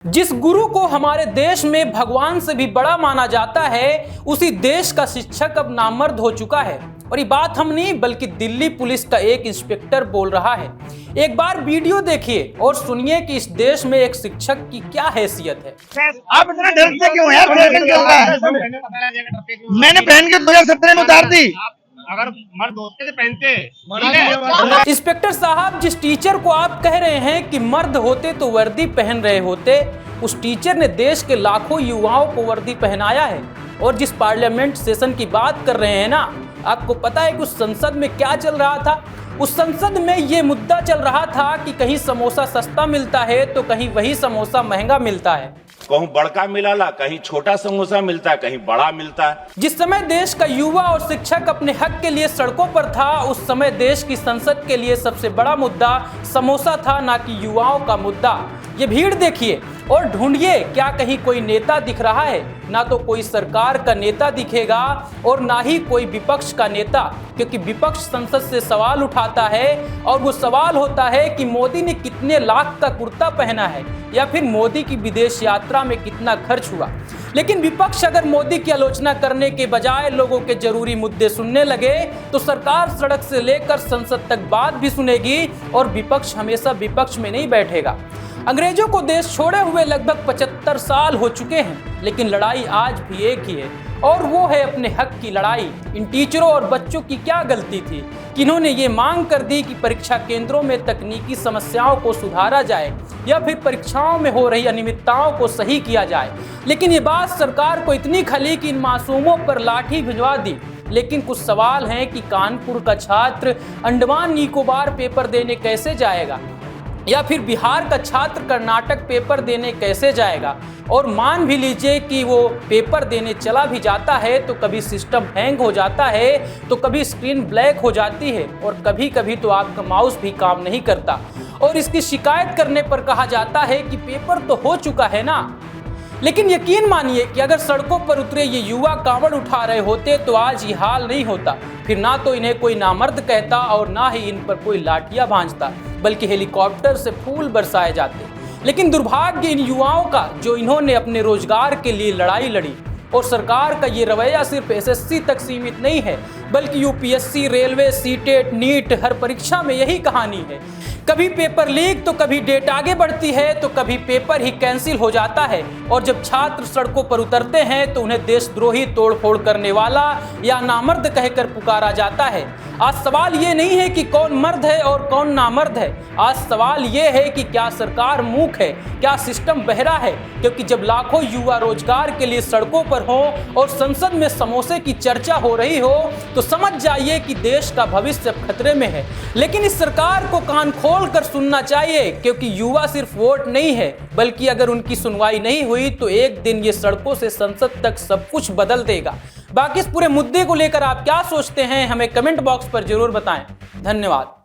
जिस गुरु को हमारे देश में भगवान से भी बड़ा माना जाता है, उसी देश का शिक्षक अब नामर्द हो चुका है। और ये बात हम नहीं बल्कि दिल्ली पुलिस का एक इंस्पेक्टर बोल रहा है। एक बार वीडियो देखिए और सुनिए कि इस देश में एक शिक्षक की क्या हैसियत है। आप इतना डरते क्यों यार? चल रहा है। मैंने पहन के 2017 में उतार दी। अगर मर्द होते तो पहनते। इंस्पेक्टर साहब, जिस टीचर को आप कह रहे हैं कि मर्द होते तो वर्दी पहन रहे होते, उस टीचर ने देश के लाखों युवाओं को वर्दी पहनाया है। और जिस पार्लियामेंट सेशन की बात कर रहे हैं ना, आपको पता है कि उस संसद में क्या चल रहा था? उस संसद में ये मुद्दा चल रहा था कि कहीं समोसा सस्ता मिलता है तो कहीं वही समोसा महंगा मिलता है। कहीं बड़का मिलाला, कहीं छोटा समोसा मिलता है, कहीं बड़ा मिलता है। जिस समय देश का युवा और शिक्षक अपने हक के लिए सड़कों पर था, उस समय देश की संसद के लिए सबसे बड़ा मुद्दा समोसा था, ना कि युवाओं का मुद्दा। ये भीड़ देखिए और ढूंढिए, क्या कहीं कोई नेता दिख रहा है? ना तो कोई सरकार का नेता दिखेगा और ना ही कोई विपक्ष का नेता, क्योंकि विपक्ष संसद से सवाल उठाता है और वो सवाल होता है कि मोदी ने कितने लाख का कुर्ता पहना है या फिर मोदी की विदेश यात्रा में कितना खर्च हुआ। लेकिन विपक्ष अगर मोदी की आलोचना करने के बजाय लोगों के जरूरी मुद्दे सुनने लगे तो सरकार सड़क से लेकर संसद तक बात भी सुनेगी और विपक्ष हमेशा विपक्ष में नहीं बैठेगा। अंग्रेजों को देश छोड़े हुए लगभग 75 साल हो चुके हैं, लेकिन लड़ाई आज भी एक ही है और वो है अपने हक की लड़ाई। इन टीचरों और बच्चों की क्या गलती थी कि इन्होंने ये मांग कर दी कि परीक्षा केंद्रों में तकनीकी समस्याओं को सुधारा जाए या फिर परीक्षाओं में हो रही अनियमितताओं को सही किया जाए। लेकिन ये बात सरकार को इतनी खली कि इन मासूमों पर लाठी भिजवा दी। लेकिन कुछ सवाल हैं कि कानपुर का छात्र अंडमान निकोबार पेपर देने कैसे जाएगा या फिर बिहार का छात्र कर्नाटक पेपर देने कैसे जाएगा। और मान भी लीजिए कि वो पेपर देने चला भी जाता है तो कभी सिस्टम हैंग हो जाता है, तो कभी स्क्रीन ब्लैक हो जाती है और कभी कभी तो आपका माउस भी काम नहीं करता। और इसकी शिकायत करने पर कहा जाता है कि पेपर तो हो चुका है ना। लेकिन यकीन मानिए कि अगर सड़कों पर उतरे ये युवा कांवड़ उठा रहे होते तो आज ये हाल नहीं होता। फिर ना तो इन्हें कोई नामर्द कहता और ना ही इन पर कोई लाठियां भांजता, बल्कि हेलीकॉप्टर से फूल बरसाए जाते। लेकिन दुर्भाग्य इन युवाओं का जो इन्होंने अपने रोजगार के लिए लड़ाई लड़ी। और सरकार का ये रवैया सिर्फ एसएससी तक सीमित नहीं है, बल्कि यूपीएससी, रेलवे, सीटेट, नीट, हर परीक्षा में यही कहानी है। कभी पेपर लीक तो कभी डेट आगे बढ़ती है तो कभी पेपर ही कैंसिल हो जाता है। और जब छात्र सड़कों पर उतरते हैं तो उन्हें देशद्रोही, तोड़फोड़ करने वाला या नामर्द कहकर पुकारा जाता है। आज सवाल ये नहीं है कि कौन मर्द है और कौन नामर्द है। आज सवाल ये है कि क्या सरकार मूक है, क्या सिस्टम बहरा है? क्योंकि जब लाखों युवा रोजगार के लिए सड़कों पर हो और संसद में समोसे की चर्चा हो रही हो तो समझ जाइए कि देश का भविष्य खतरे में है। लेकिन इस सरकार को कान खोल कर सुनना चाहिए, क्योंकि युवा सिर्फ वोट नहीं है, बल्कि अगर उनकी सुनवाई नहीं हुई तो एक दिन ये सड़कों से संसद तक सब कुछ बदल देगा। बाकी इस पूरे मुद्दे को लेकर आप क्या सोचते हैं, हमें कमेंट बॉक्स पर जरूर बताएं। धन्यवाद।